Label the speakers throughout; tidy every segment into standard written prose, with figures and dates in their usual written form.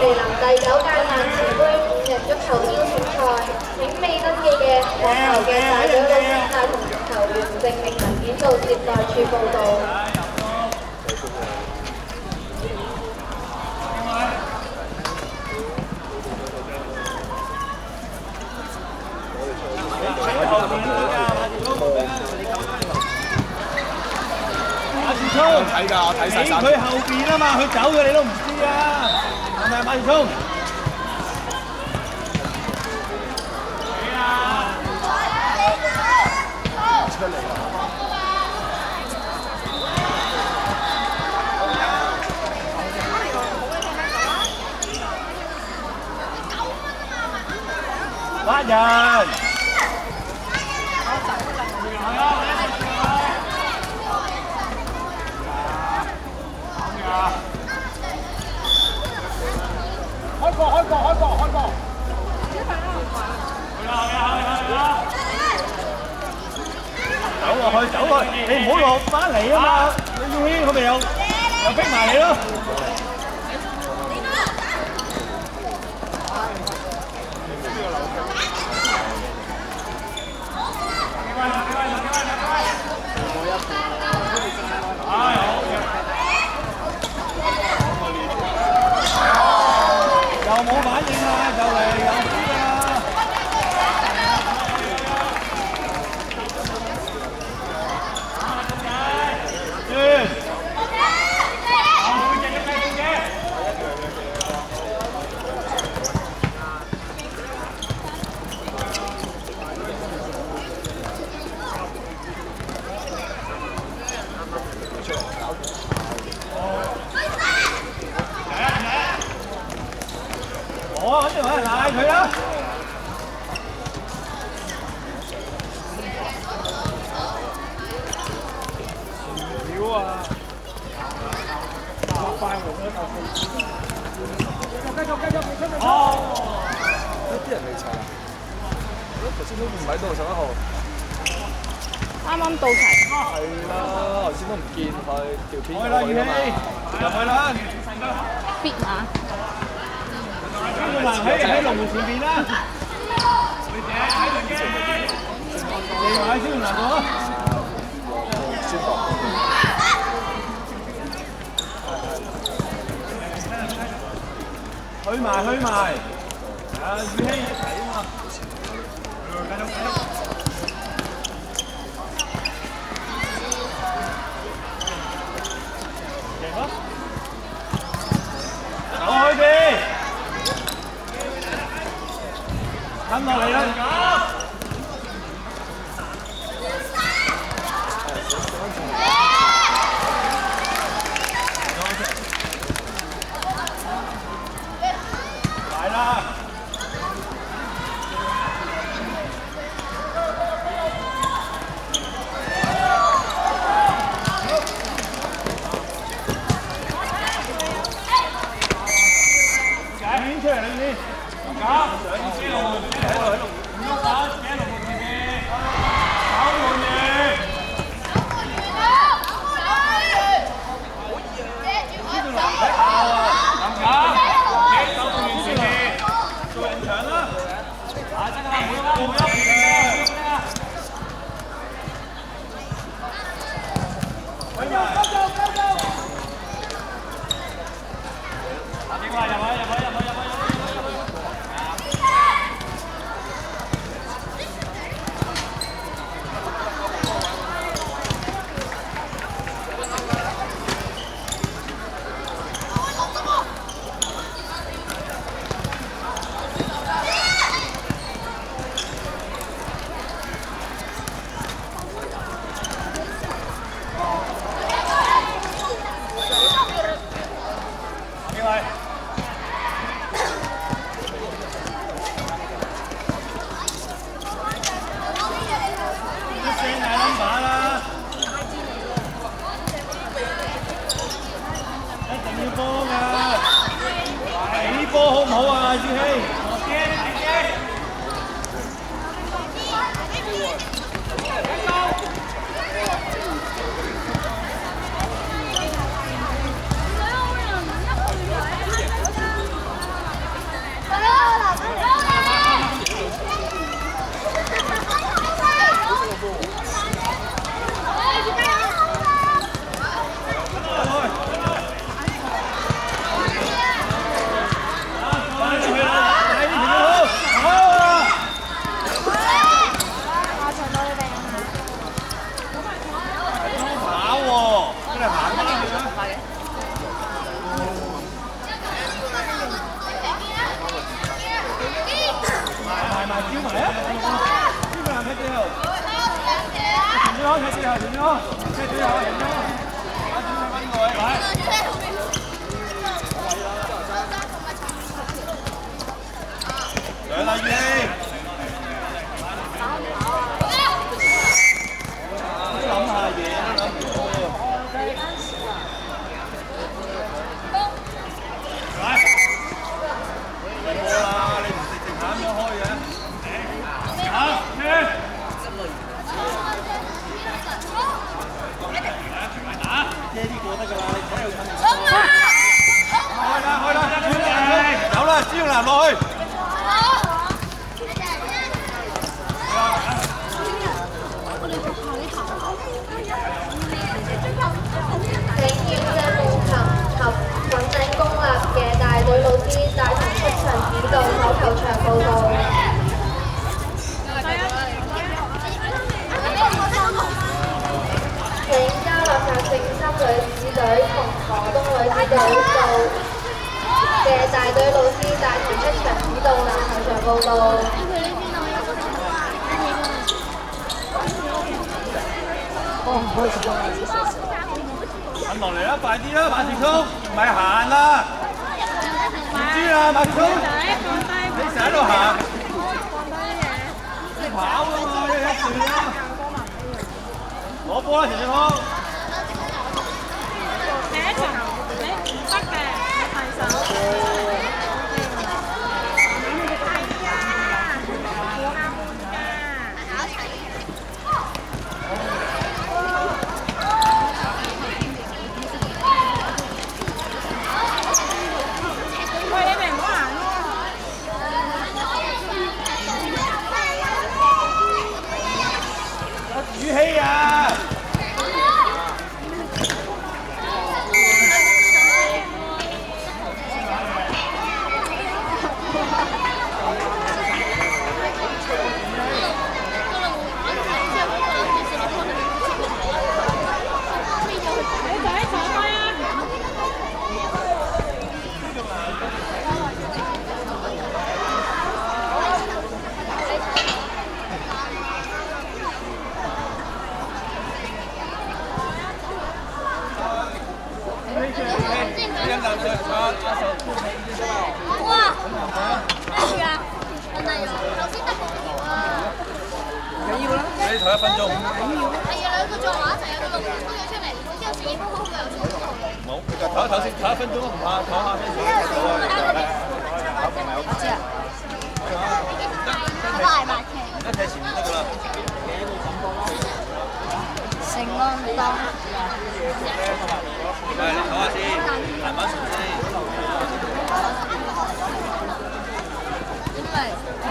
Speaker 1: 暨林第9屆亞慈杯5人足球邀請賽，請未登記嘅學校嘅大隊老師帶同球員證明文件到接待處報到。
Speaker 2: 睇㗎，我睇晒晒。佢後邊啊嘛，佢走嘅你都唔知啊，係咪馬兆聰？出嚟啦！挖人！開波！走落去，你唔好落翻嚟啊嘛！你要圈佢咪又逼埋你咯。又冇反應啦，就嚟又輸啦！我肯定揾人嗌佢啦！屌啊！快活咗嚿繼續！哦！啲人未齊啊？頭先都唔喺度11號。
Speaker 3: 啱啱到齊。
Speaker 2: 係啦，頭先都唔見佢條片過去㗎嘛。入去啦！
Speaker 3: 必馬。
Speaker 2: 喺龍門前邊啦！你話喺先嗱我。去埋！啊，宇希一齊啊嘛！繼續！贏咯！走開啲！跟落嚟啦！來啦！剪出嚟啦你！波好唔好啊，志希？咯，睇四下點咯，睇對下點咯，啊點上翻呢個位，嚟。上啦，宇希。諗下嘢都諗唔到喎。嚟。冇啦，你唔直直咁樣開嘅。好，聽。遮啲過得㗎啦，你睇佢近。開啦，走啦，朱耀南落去。
Speaker 1: 請院舍務琴及粉嶺公立嘅大隊老師帶同出場指導手球場報告。請嘉樂澤聖心女子隊同河東女子隊嘅大隊老師帶同出場指導籃球場報告。
Speaker 2: 揾落嚟啦，快啲啦，馬時聰，唔係行啦，唔知啦，馬時聰，你成日喺度行，你跑㗎嘛，你一住啦，攞波啦，陳志康。
Speaker 3: 第一場你唔得嘅，你提手。
Speaker 2: 宇希啊！
Speaker 4: 哇！跟住啊，真係頭先得個條啊！
Speaker 2: 緊要啦！你頭1分鐘。
Speaker 4: 係啊，兩個撞埋一齊，有個龍飛咗出嚟，之後自己波波又出嚟。
Speaker 2: 冇，頭先頭1分鐘都唔怕，唞下先。
Speaker 4: 知啊。快埋踢。
Speaker 2: 一踢前面得㗎啦。
Speaker 4: 成安當。
Speaker 2: 係，你唞下先，慢慢順先。
Speaker 4: 因為佢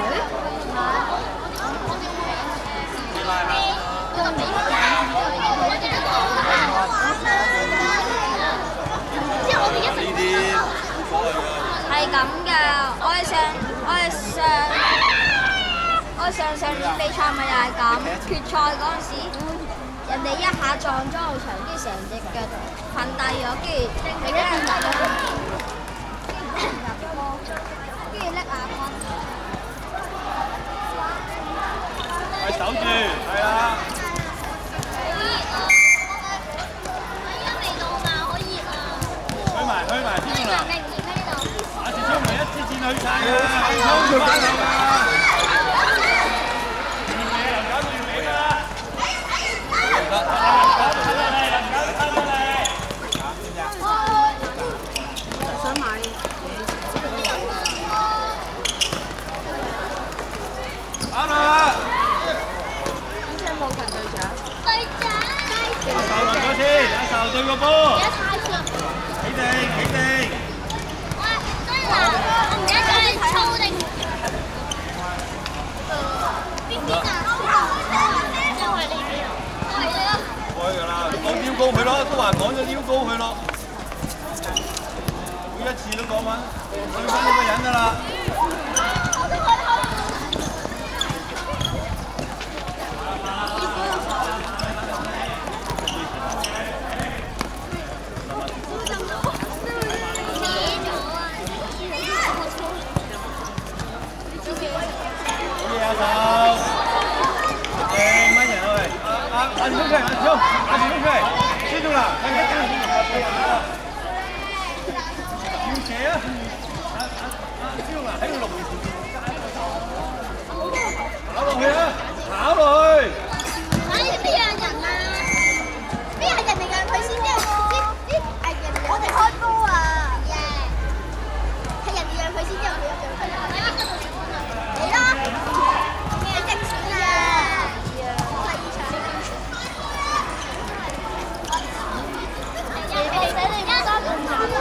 Speaker 4: 係咁㗎，我哋上年比賽咪又係咁，決賽嗰陣時，人哋一下撞咗路牆，跟住成隻腳瞓低咗，跟住你俾人入波，跟住叻亞軍。
Speaker 2: 係守住，係啦。去埋邊度啦？馬時聰唔係一支箭去晒㗎，衝翻嚟㗎！搞到要你啦！
Speaker 3: 想買
Speaker 2: 啱啦！
Speaker 3: 呢隻冇勤隊長。
Speaker 4: 隊長。
Speaker 2: 阿壽落咗先，阿壽對個波。起定，起定。
Speaker 4: 喂，真係我唔記得咗你操定邊邊啊？就係呢邊啊！係啊！
Speaker 2: 開㗎啦，講撩高佢咯，都話講咗撩高佢咯。每一次都講緊，對翻呢個人㗎啦。乜人啊喂？阿小強，喺度龍門跑落去啊！跑落去！
Speaker 4: 邊有人啊？邊係人哋讓佢先，啲係人哋我哋開波啊！係人哋讓佢先，之後佢又讓佢。你啦，你正選啊！你使你加多半場喎。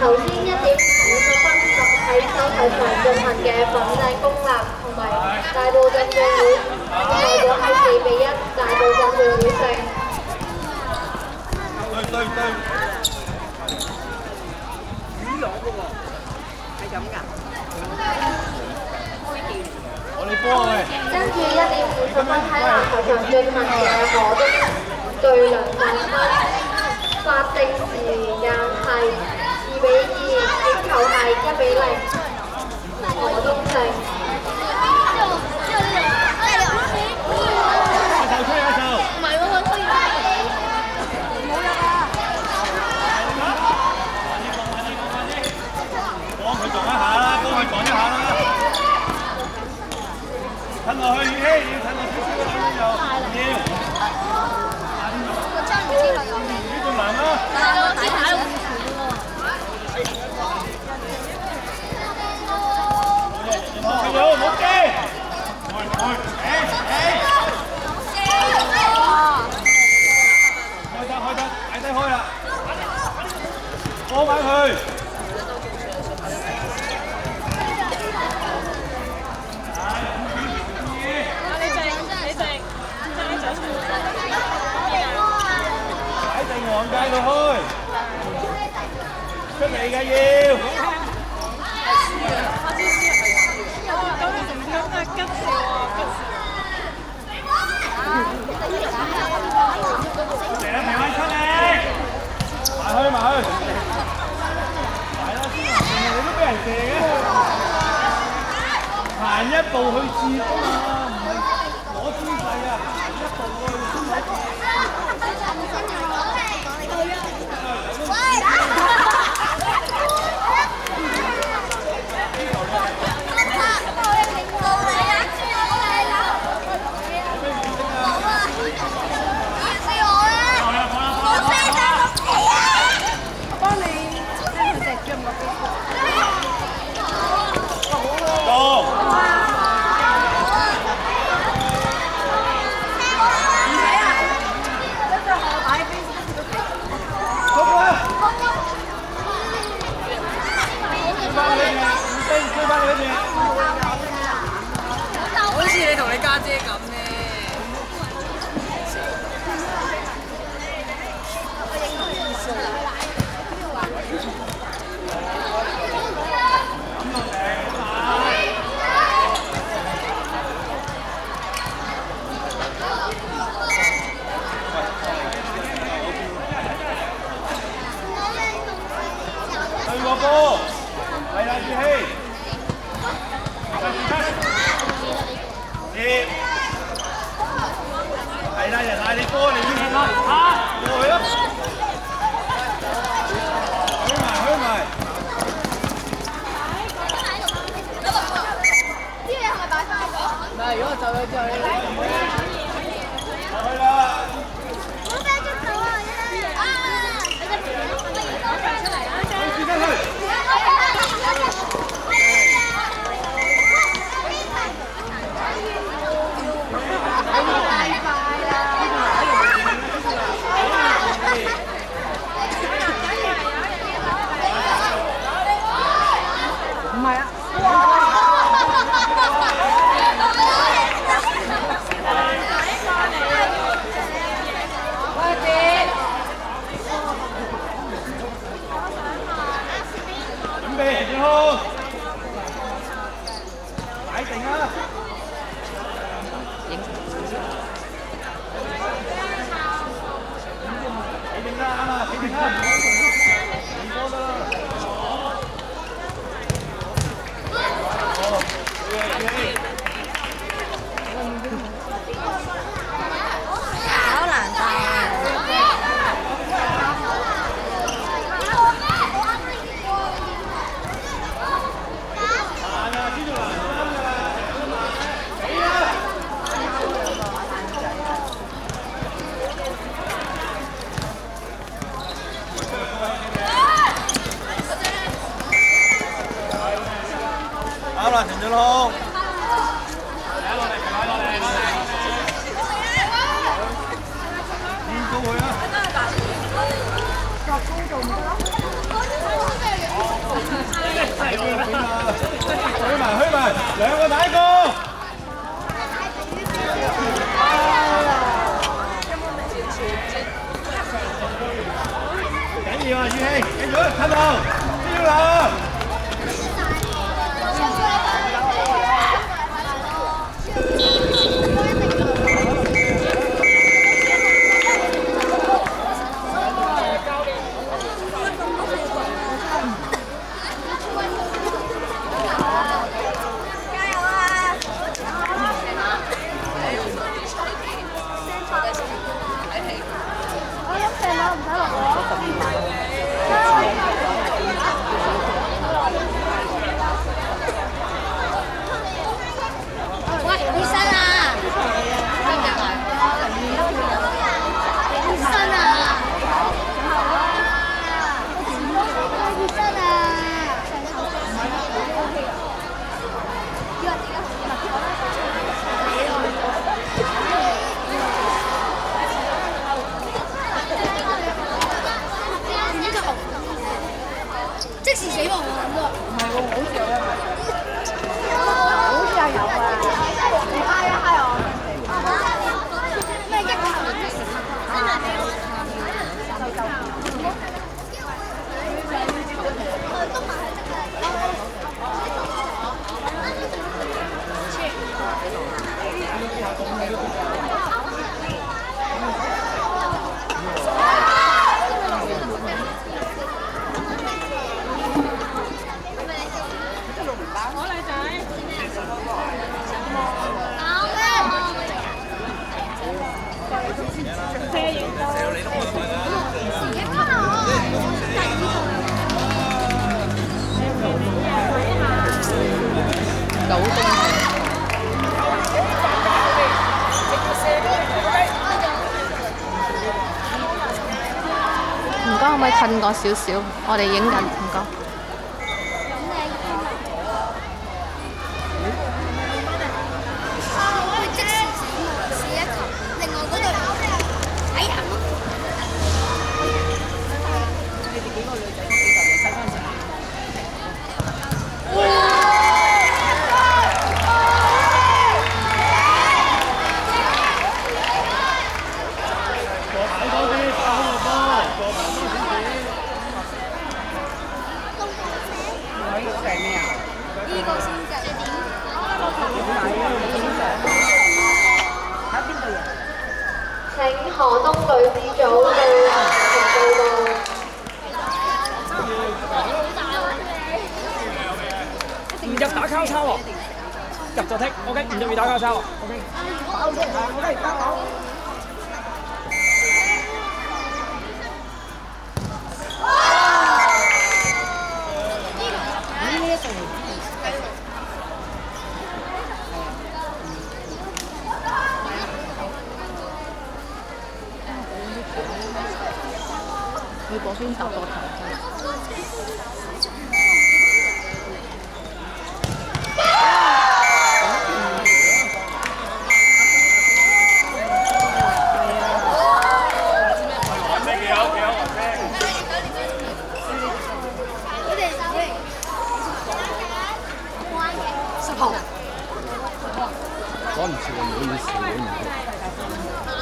Speaker 1: 頭先1點50分喺收球場進行嘅粉嶺公立同埋大埔鎮嘅會，結果係4-1，大埔鎮嘅會勝。對。魚攞嘅喎，係咁㗎。我哋波嘅。跟住1點50分喺籃球場進行嘅河東對梁振芬。法定時間係2-2，點球係1-0，河東勝。唔係喎，佢推完冇入啊！
Speaker 2: 幫佢撞一下啦，幫佢撞一下啦。褪落去，要褪落少少啦，要。難啦！
Speaker 4: 我知睇
Speaker 2: 唔好驚！開得，矮低開啦！放埋佢！往街度開，出嚟嘅要。嚟啦，平安出嚟，埋去。係啦，你都俾人射嘅，行一步去接啊嘛，唔係攞姿勢啊，行一步去。
Speaker 3: 好似你同你家姐咁咧。
Speaker 2: 對個波，係啦，志希。準備，小浩，擺定啦！企定啦，啱啊，企定啦，唔多得啦。
Speaker 5: 好難答啊！
Speaker 2: 啱啦，陳俊浩。練高佢啊！
Speaker 5: 落高做唔得咯。
Speaker 2: 虛埋，兩個打一個。緊要啊，宇希，繼續，睇到，呢個啦。
Speaker 4: 即時死亡啊！咁啊，
Speaker 5: 唔係喎，好似有啊，你嗨一嗨我。
Speaker 4: 咩一個
Speaker 5: 唔該，可唔可以褪過少少？我哋影緊，唔該。
Speaker 4: 會即時死一球，另外嗰隊哎呀！
Speaker 1: 請河東女子組到報道。
Speaker 6: 唔入打交叉喎，入就剔 ，OK， 唔入要打交叉喎 ，OK。
Speaker 5: 嗰邊揼到頭盔。
Speaker 2: 趕唔切，唔好意思，唔好意思。